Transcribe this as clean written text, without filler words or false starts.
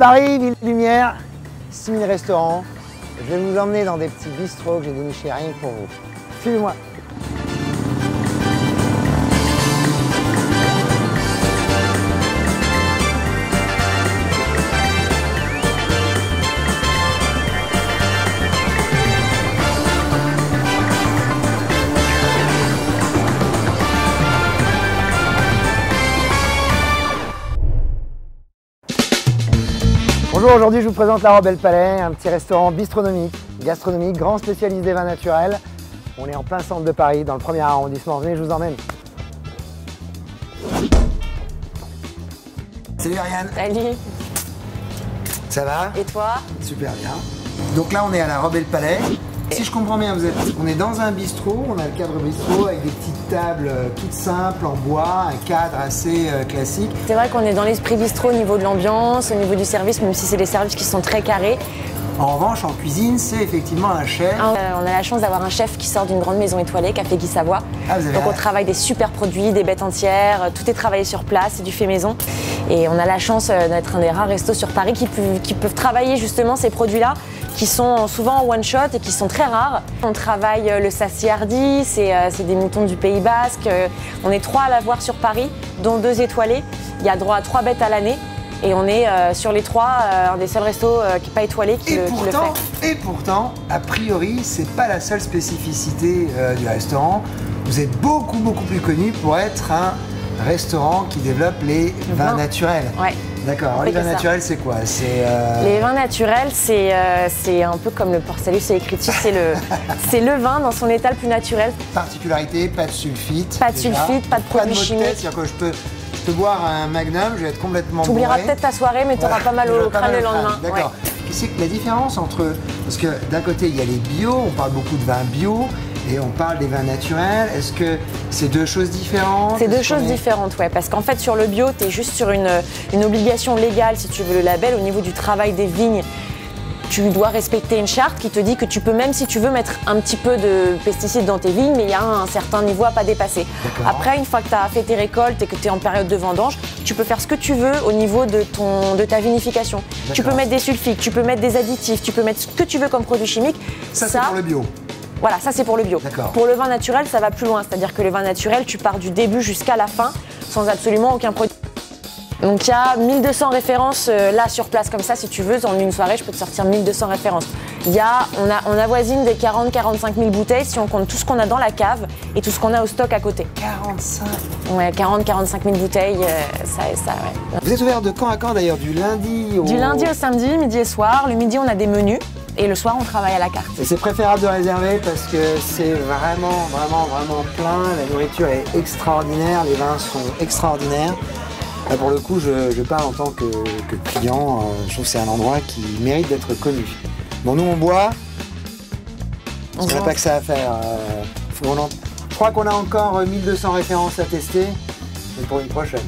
Paris, ville de lumière, 6000 restaurants. Je vais vous emmener dans des petits bistrots que j'ai dénichés rien que pour vous. Suivez-moi. Bonjour, aujourd'hui je vous présente la Robert Palais, un petit restaurant bistronomique, gastronomique, grand spécialiste des vins naturels. On est en plein centre de Paris, dans le 1er arrondissement. Venez, je vous emmène. Salut Ariane. Salut. Ça va? Et toi? Super bien. Donc là on est à la Robert Palais. Si je comprends bien, on est dans un bistrot, on a le cadre bistrot avec des petites tables toutes simples en bois, un cadre assez classique. C'est vrai qu'on est dans l'esprit bistrot au niveau de l'ambiance, au niveau du service, même si c'est des services qui sont très carrés. En revanche, en cuisine, c'est effectivement un chef. On a la chance d'avoir un chef qui sort d'une grande maison étoilée, Café Guy Savoie. Donc on travaille des super produits, des bêtes entières, tout est travaillé sur place, c'est du fait maison. Et on a la chance d'être un des rares restos sur Paris qui peuvent travailler justement ces produits-là, qui sont souvent en one shot et qui sont très rares. On travaille le Sassy Hardy, c'est des moutons du Pays Basque. On est 3 à l'avoir sur Paris, dont 2 étoilés. Il y a droit à 3 bêtes à l'année. Et on est sur les 3, un des seuls restos qui n'est pas étoilé qui le fait. Et pourtant, a priori, c'est pas la seule spécificité du restaurant. Vous êtes beaucoup plus connu pour être un restaurant qui développe les vins naturels. Ouais. D'accord. Les vins naturels, c'est quoi? Les vins naturels, c'est un peu comme le Port-Salut, c'est écrit dessus, c'est le vin dans son état le plus naturel. Particularité, pas de sulfite. Pas de sulfite, pas de produits chimiques. C'est-à-dire que je peux boire un magnum, je vais être complètement bourré. Tu oublieras peut-être ta soirée, mais tu n'auras pas mal au crâne le lendemain. D'accord. Qu'est-ce que la différence entre... Parce que d'un côté, il y a les bio, on parle beaucoup de vins bio, et on parle des vins naturels. Est-ce que c'est deux choses différentes? C'est deux choses différentes, ouais. Parce qu'en fait, sur le bio, tu es juste sur une obligation légale, si tu veux le label, au niveau du travail des vignes. Tu dois respecter une charte qui te dit que tu peux, même si tu veux, mettre un petit peu de pesticides dans tes vignes, mais il y a un certain niveau à pas dépasser. Après, une fois que tu as fait tes récoltes et que tu es en période de vendange, tu peux faire ce que tu veux au niveau de ta vinification. Tu peux mettre des sulfites, tu peux mettre des additifs, tu peux mettre ce que tu veux comme produit chimique. Ça c'est pour le bio. Voilà, ça c'est pour le bio. Pour le vin naturel, ça va plus loin. C'est-à-dire que le vin naturel, tu pars du début jusqu'à la fin sans absolument aucun produit. Donc il y a 1200 références là sur place comme ça, si tu veux, en une soirée je peux te sortir 1200 références. On avoisine des 40-45 000 bouteilles si on compte tout ce qu'on a dans la cave et tout ce qu'on a au stock à côté. 45? Ouais, 40-45 000 bouteilles, ouais. Vous êtes ouvert de quand à quand d'ailleurs? Du lundi au... Du lundi au samedi, midi et soir. Le midi on a des menus et le soir on travaille à la carte. Et c'est préférable de réserver parce que c'est vraiment plein, la nourriture est extraordinaire, les vins sont extraordinaires. Là, pour le coup, je parle en tant que client, je trouve que c'est un endroit qui mérite d'être connu. Bon, nous on boit, parce qu'on n'a pas que ça à faire. Je crois qu'on a encore 1200 références à tester, mais pour une prochaine.